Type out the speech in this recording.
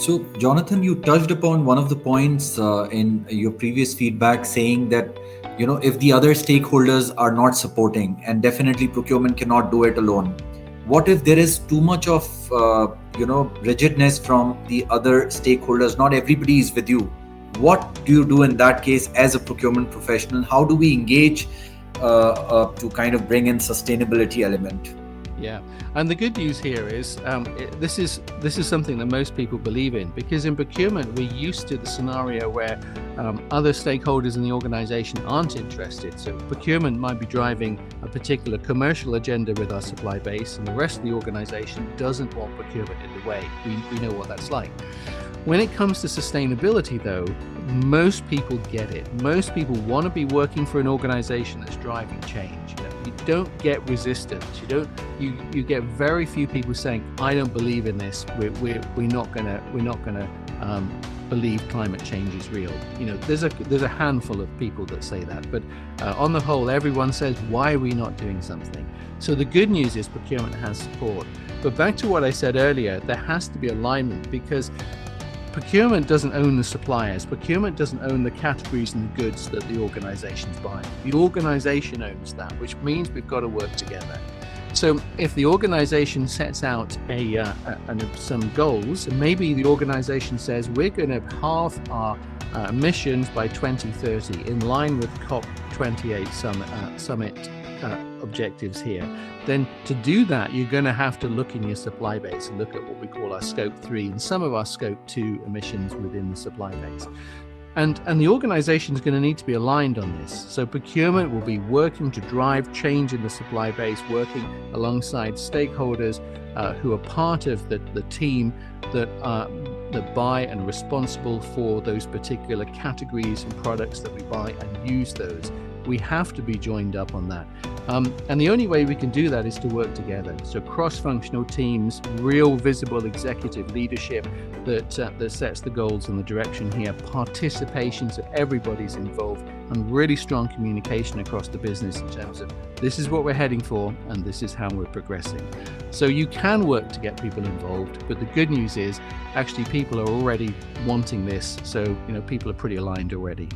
So, Jonathan, you touched upon one of the points in your previous feedback, saying that if the other stakeholders are not supporting, and definitely procurement cannot do it alone. What if there is too much of rigidness from the other stakeholders? Not everybody is with you. What do you do in that case as a procurement professional? How do we engage to kind of bring in sustainability element? Yeah, and the good news here is this is something that most people believe in, because in procurement we're used to the scenario where other stakeholders in the organization aren't interested. So procurement might be driving a particular commercial agenda with our supply base, and the rest of the organization doesn't want procurement in the way. We know what that's like. When it comes to sustainability, though, most people get it. Most people want to be working for an organization that's driving change. You don't get resistance. You get very few people saying, "I don't believe in this. We're not gonna believe climate change is real." There's a handful of people that say that, but on the whole, everyone says, "Why are we not doing something?" So the good news is procurement has support. But back to what I said earlier, there has to be alignment, because procurement doesn't own the suppliers. Procurement doesn't own the categories and the goods that the organization's buying. The organization owns that, which means we've got to work together. So if the organization sets out some goals, and maybe the organization says we're going to halve our emissions by 2030 in line with COP28 summit objectives here, then to do that, you're going to have to look in your supply base and look at what we call our scope 3 and some of our scope 2 emissions within the supply base. And the organization is going to need to be aligned on this. So procurement will be working to drive change in the supply base, working alongside stakeholders who are part of the team that buy and are responsible for those particular categories and products that we buy and use those. We have to be joined up on that. And the only way we can do that is to work together. So cross-functional teams, real visible executive leadership that sets the goals and the direction here, participation so everybody's involved, and really strong communication across the business in terms of this is what we're heading for and this is how we're progressing. So you can work to get people involved, but the good news is actually people are already wanting this. So people are pretty aligned already.